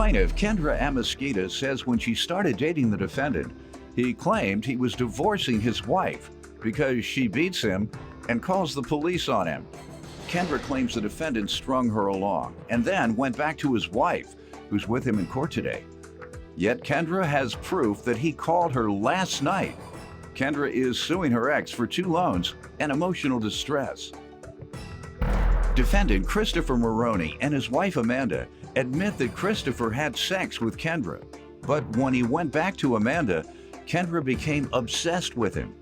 plaintiff, Kendra Amasquita, says when she started dating the defendant, he claimed he was divorcing his wife because she beats him and calls the police on him. Kendra claims the defendant strung her along and then went back to his wife, who's with him in court today. Yet Kendra has proof that he called her last night. Kendra is suing her ex for 2 loans and emotional distress. Defendant Christopher Maroney and his wife Amanda admit that Christopher had sex with Kendra, but when he went back to Amanda, Kendra became obsessed with him.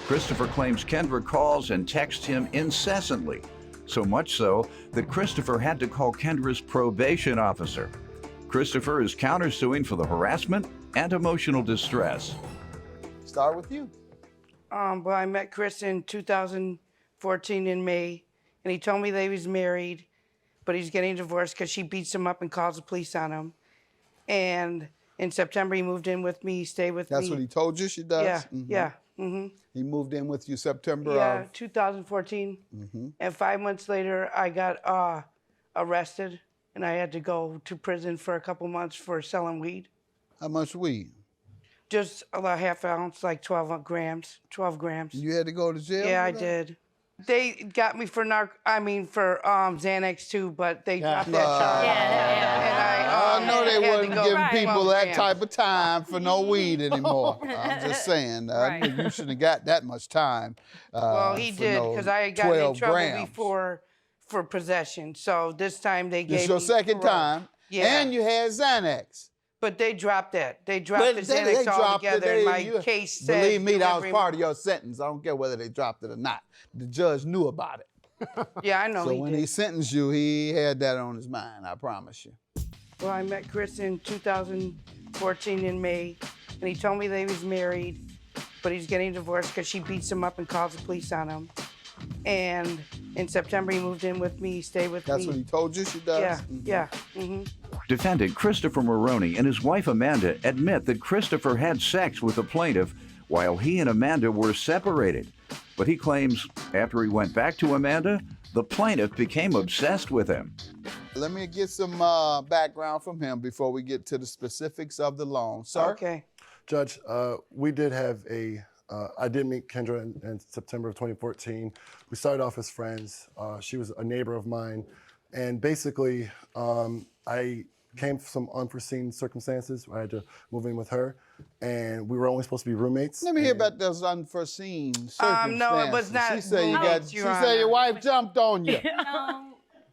Christopher claims Kendra calls and texts him incessantly, so much so that Christopher had to call Kendra's probation officer. Christopher is countersuing for the harassment and emotional distress. Start with you. Well, I met Chris in 2014 in May, and he told me that he was married, but he's getting divorced because she beats him up and calls the police on him. And in September, he moved in with me, he stayed with me. That's what he told you she does? Yeah, Mm-hmm. yeah. Mm-hmm. He moved in with you September Yeah, of? 2014. Mm-hmm. And 5 months later, I got arrested, and I had to go to prison for a couple months for selling weed. How much weed? Just about half ounce, like 12 grams. You had to go to jail? Yeah, I did. They got me for Xanax too, but they dropped that charge. I know they wasn't giving people that grams. type of time for no weed anymore. I'm just saying, I think you shouldn't have got that much time. Well, he did, because I had gotten in 12 trouble grams. before for possession. So this time they gave me This your second parole. time, Yeah. and you had Xanax. But they dropped that. They dropped the Xanax altogether, and my case said... Believe me, that was part of your sentence. I don't care whether they dropped it or not. The judge knew about it. Yeah, I know So he when did. he sentenced you, he had that on his mind, I promise you. Well, I met Chris in 2014 in May, and he told me that he was married, but he's getting divorced because she beats him up and calls the police on him. And in September, he moved in with me, he stayed with me. That's what he told you she does? Yeah, Mhm. yeah. Mm-hmm. Defendant Christopher Maroney and his wife Amanda admit that Christopher had sex with the plaintiff while he and Amanda were separated. But he claims after he went back to Amanda, the plaintiff became obsessed with him. Let me get some background from him before we get to the specifics of the loan. Sir? Okay. Judge, we did have I did meet Kendra in September of 2014. We started off as friends. She was a neighbor of mine. And basically, I came from some unforeseen circumstances where I had to move in with her. And we were only supposed to be roommates. Let me hear about those unforeseen circumstances. No, it was not She said roommates, she Your said your Honor. wife jumped on you. No.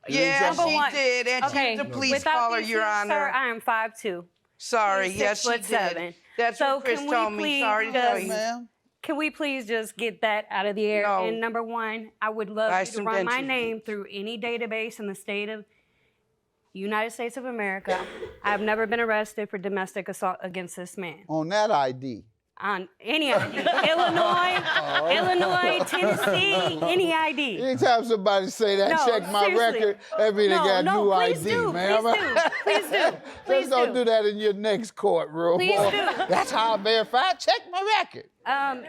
Yeah, Number she one. did, and Okay. she's the police Without caller, being Your sued, Honor. Sir, I am 5'2". Sorry, He's yes, she 6'7". did. That's So what Chris can we told me. please Sorry to tell you. Ma'am. Can we please just get that out of the air? No. And number one, I would love Buy you to some run my dentures. name through any database in the state of United States of America. I've never been arrested for domestic assault against this man. On that ID. On any ID. Illinois, Tennessee, any ID. Anytime somebody say that, No, check my seriously. record, that mean they got new please ID, do, ma'am. Please do. Please Just don't do that in your next courtroom. Please do. That's how I verify. Check my record.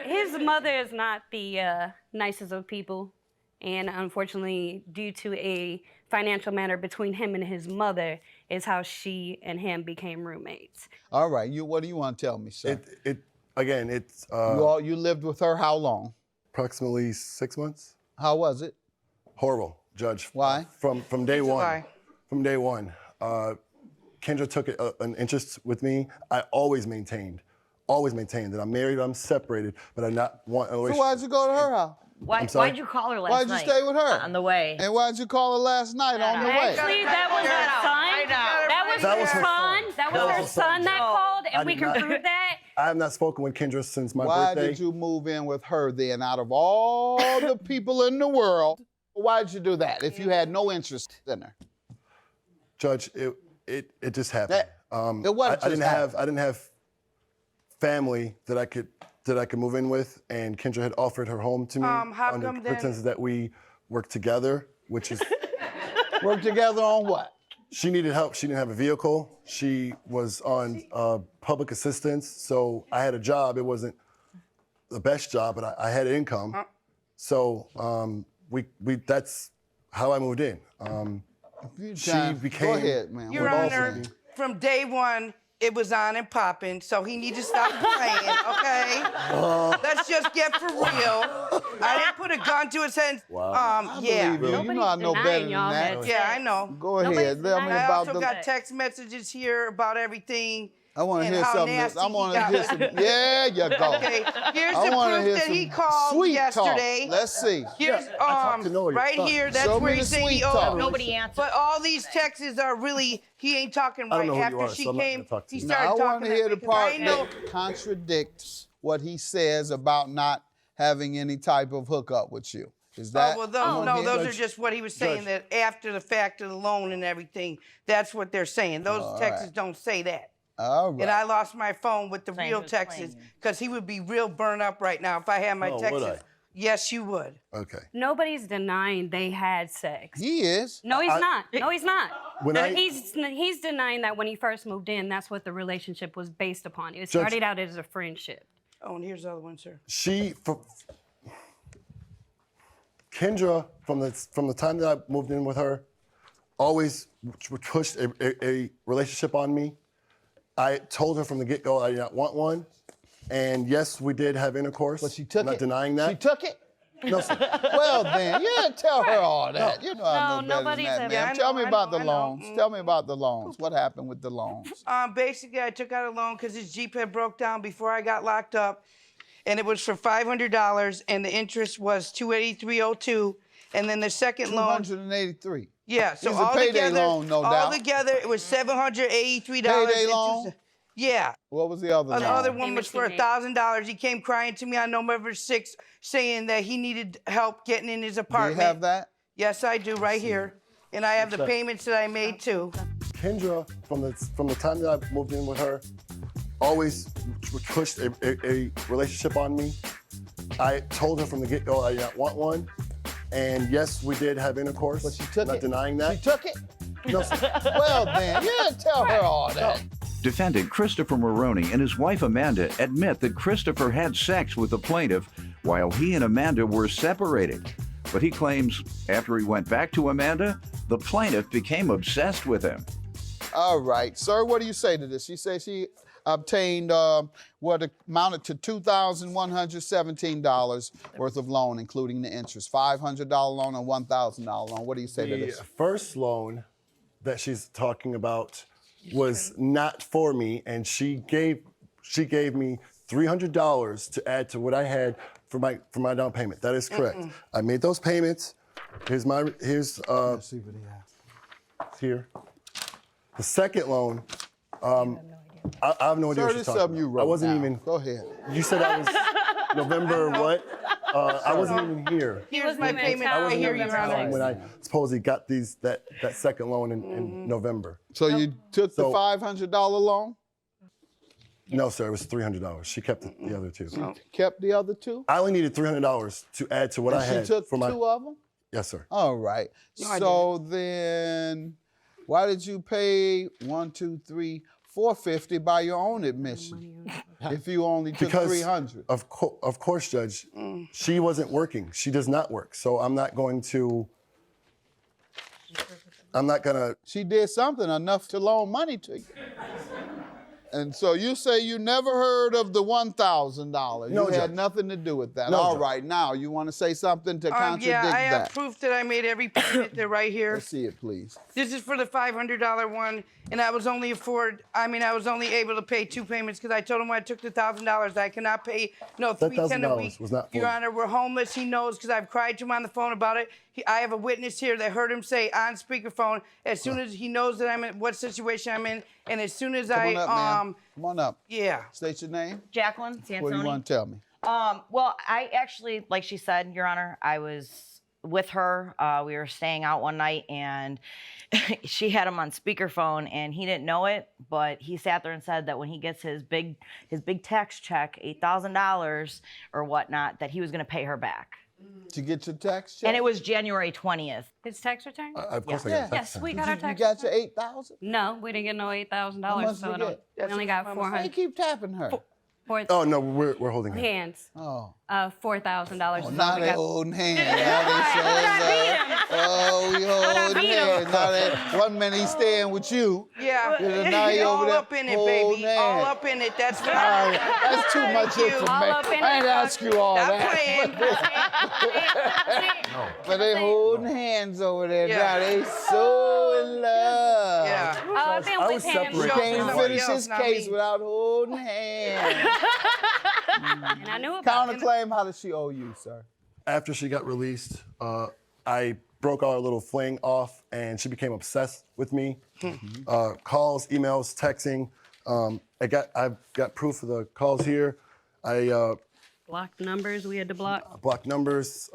His mother is not the nicest of people, and unfortunately, due to a financial matter between him and his mother, is how she and him became roommates. All right, what do you want to tell me, sir? Again, it's You lived with her how long? approximately 6 months. How was it? Horrible, Judge. Why? From day one. Why? From day one. Kendra took an interest with me. I always maintained that I'm married, I'm separated, but I not want a So relationship. why'd you go to her house? sorry? Why'd you call her last Why'd night? you stay with her? On the way. And why'd you call her last night on the way? Actually, that was her son. That was her son. That was her son that called, and we can prove that. I have not spoken with Kendra since my Why birthday. did you move in with her then out of all the people in the world? Why did you do that if you had no interest in her? Judge, it just happened. It what I just didn't have family that I could move in with, and Kendra had offered her home to me How under come then- pretenses that we work together, which is Work together on what? she needed help. She didn't have a vehicle. She was on public assistance, so I had a job. It wasn't the best job, but I had income. So that's how I moved in. She became Go ahead, man. Your What else Honor, did you- from day one, it was on and popping, so he need to stop playing, okay? Let's just get for real. I didn't put a gun to his head. Wow. I believe you. You know I know better than that. Yeah, I know. Go ahead. Tell me I about also got text messages here about everything. I want to and hear how something. nasty I want he to hear got. some. Yeah, you go. Okay, here's I the wanna hear proof that some he called sweet yesterday. Talk. Let's see. Here's talked to Noah, right your son. here. That's Show where me he the said sweet he talk. owed. Nobody answered. But all these texts are really he ain't talking I don't right. know who you After are, she so I'm not came, gonna talk to he you. Now, started I want talking to hear that the way, 'cause I part ain't know. that contradicts what he says about not having any type of hookup with you. Is that? Oh, I well, wanna no, hear- those are just what he was saying, Judge. that after the fact of the loan and everything, that's what they're saying. Those All texts right. don't say that. All right. And I lost my phone with the Saying real he was texts, playing you. because he would be real burned up right now if I had my Oh, would texts. I? Yes, you would. Okay. Nobody's denying they had sex. He is. No, he's not. No, he's not. When I- He's denying that when he first moved in, that's what the relationship was based upon. It Judge- started out as a friendship. Oh, and here's the other one, sir. Kendra, from the time that I moved in with her, always pushed a relationship on me. I told her from the get-go I did not want one. And yes, we did have intercourse. But she took I'm not it. denying that. She took it. No, sir. Well, then, you didn't tell her all that. You know I know No, better than nobody's that, ever- ma'am. I Tell know, me I about know, the I know. loans. Tell me about the loans. What happened with the loans? Basically, I took out a loan because his Jeep had broke down before I got locked up, and it was for $500, and the interest was $283.02, and then the second loan. 283. Yeah, so It's a all payday together, loan, no doubt. together, it was $783. Payday loan? Yeah. What was the other loan? The other one was for Payment $1,000. He came crying to me on November 6th, saying that he needed help getting in his Do you apartment. have that? Yes, I do, right here. And I have the payments that I made too. Kendra, from the time that I moved in with her, always pushed a relationship on me. I told her from the get-go I did not want one. And yes, we did have intercourse. But she took I'm it. not denying that. She took it? No, sir. Well, then, you didn't tell her all that. Defendant Christopher Maroney and his wife Amanda admit that Christopher had sex with the plaintiff while he and Amanda were separated. But he claims after he went back to Amanda, the plaintiff became obsessed with him. All right. Sir, what do you say to this? She says she obtained what amounted to $2,117 worth of loan, including the interest. $500 loan and $1,000 loan. What do you say to The this? first loan that she's talking about was not for me, and she gave me $300 to add to what I had for my down payment. That is correct. I made those payments. Here's Let's see what he has. here. The second loan, I have no idea Sir, what this she's is talking something you about. wrote I wasn't down. even. Go ahead. You said I was November what? I wasn't even here. Here's my wasn't payment in right town. here, He Your wasn't in Honor. town. When I supposedly got that second loan in November. So you took the So- $500 loan? No, sir, it was $300. She kept the other two. Kept the other two? I only needed $300 to add to what I And had she took for my. two of them? Yes, sir. All right. No, I So then, why did you pay $450 by your own admission? If you only took Because $300. Of course, Judge. She wasn't working. She does not work. So I'm not going to. She did something enough to loan money to you. And so you say you never heard of the $1,000. No, You had Judge. nothing to do with that. No, All Judge. right, now you want to say something to contradict Yeah, I have that? proof that I made every payment. They're right here. Let's see it, please. This is for the $500 one, and I was only able to pay two payments because I told him when I took the $1,000 I cannot pay That $310 a $1,000 week. was not for Your you. Honor, we're homeless. He knows because I've cried to him on the phone about it. I have a witness here that heard him say on speakerphone as soon as he knows that I'm in what situation I'm in, and as soon as Come on up, ma'am. Come on up. yeah. State your name. Jacqueline What do you Sansoni. want to tell me? Well, I actually, like she said, Your Honor, I was with her. We were staying out one night, and she had him on speakerphone, and he didn't know it, but he sat there and said that when he gets his big tax check, $8,000 or whatnot, that he was going to pay her back. To get your tax check? And it was January 20th. His tax return? Of course, I Yeah. got a text. Yes, we Did got you, our tax you got your return. 8,000? No, we didn't get no $8,000. How much So did you get? we only got Why you 400 keep tapping her? Oh no, we're holding hands. hands. Oh. $4,000. Now they holding hands. Now they showing Oh, we holding beat him. hands. Now that 1 minute he's staying with you. Yeah. And now he all over there up in it, holding baby. All hands. up in it. That's what All I right, that's too much you. information. All up in I ain't it. ask you all Stop that. playing. But they holding hands over there Yeah. now. They so in love. Yeah. Oh, I've been I with was him. separated. Show Can't somebody finish else, his not case me. without holding hands. And I knew about it. Counterclaim, how does she owe you, sir? After she got released, I broke our little fling off, and she became obsessed with me. Calls, emails, texting. I've got proof of the calls here. I Blocked numbers we had to block. blocked numbers.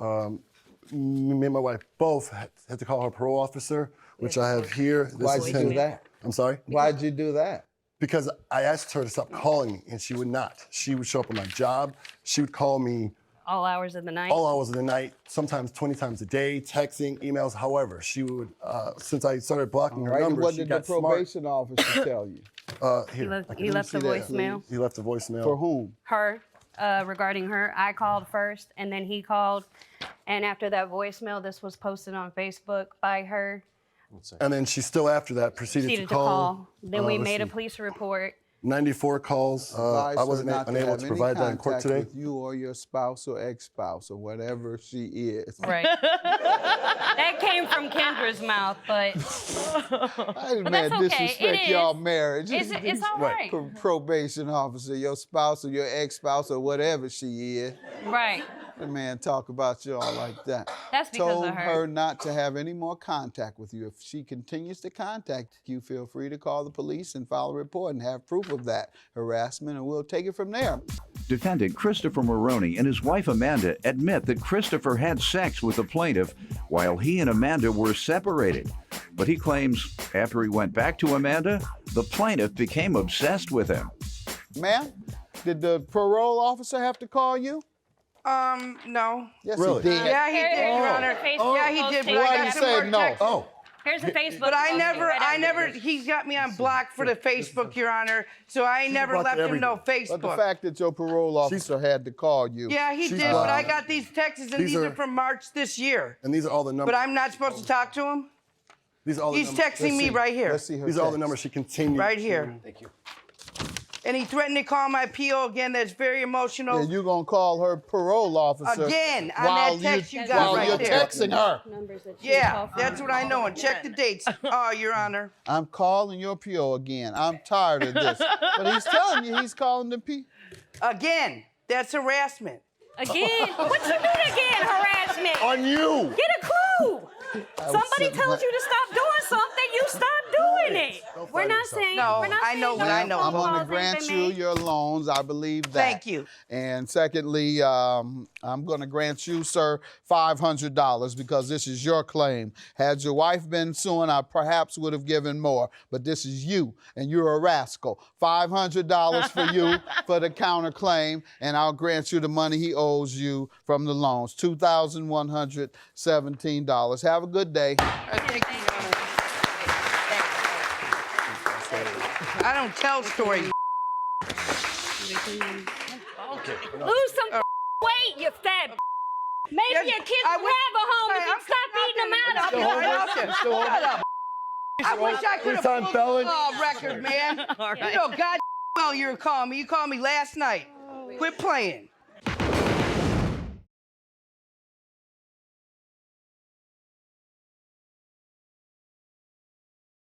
Me and my wife both had to call her parole officer, which I have here. This Why'd is you him. do that? I'm sorry? Why'd you do that? Because I asked her to stop calling me, and she would not. She would show up on my job. She would call me All hours of the night. all hours of the night, sometimes 20 times a day, texting, emails, however. She would, since I started blocking her Right? numbers, What she did the got smart. probation officer tell you? He Here, left a see that, voicemail. he left a voicemail. For whom? Her, regarding her. I called first, and then he called. And after that voicemail, this was posted on Facebook by her. And then she still, after that, proceeded Proceeded to call. Then we let's made a see, police report. 94 calls. Advise I her wasn't not unable have to any provide that in court contact today. with you or your spouse or ex-spouse or whatever she is. Right. That came from Kendra's mouth, but I didn't that's okay. disrespect It y'all is. marriage. it's all right. Probation officer, your spouse or your ex-spouse or whatever she is. Right. The man talk about y'all like that. That's because Told of her. not to have any more contact with you. If she continues to contact you, feel free to call the police and file a report and have proof of that harassment, and we'll take it from there. Defendant Christopher Maroney and his wife Amanda admit that Christopher had sex with the plaintiff while he and Amanda were separated. But he claims after he went back to Amanda, the plaintiff became obsessed with him. Ma'am, did the parole officer have to call you? No. Yes, Really? he did. Yeah, he did, Your Here's Honor. the Facebook Yeah, he did, but posting. I Why'd got you some say more no? text. Oh, Here's the Facebook. But I posting never, right I after never, this. he's got me on block for the Facebook, Your Honor, so I never blocked left him no everything. But the Facebook. fact that your parole officer had to call you. Yeah, he She's did, but I blocked. got these texts, and These these are are- from March this year. and these are all the numbers. But I'm not supposed to talk to him? These are all the He's numbers. texting me right here. Let's see her These are all the text. numbers she continued. Right here. Thank you. And he threatened to call my PO again. That's very emotional. And you're going to call her parole officer. Again, on while that text you got while right you're there. texting her. Numbers that she Yeah, called from. that's what I know. And check the dates. Oh, Your Honor. I'm calling your PO again. I'm tired of this. But he's telling you he's calling the P. Again, that's harassment. Again? What you mean again, harassment? On you! Get a clue. Somebody sitting tells like- you to stop doing something, you stop doing it. We're not saying. No, we're not I know saying what no I know. phone I'm going to calls ain't grant been you made. your loans. I believe that. Thank you. And secondly, I'm going to grant you, sir, $500 because this is your claim. Had your wife been suing, I perhaps would have given more. But this is you, and you're a rascal. $500 for you for the counterclaim, and I'll grant you the money he owes you from the loans, $2,117. Have a good day. Thank you, Your Honor. I don't tell stories. Lose some weight, you fat. Maybe Yes, your kids I will wish- have a home if I'm you stop beating them out of Still them. I wish I could have Three-time pulled felon. the record, man. You know, God well you were calling me. You called me last night. Quit playing.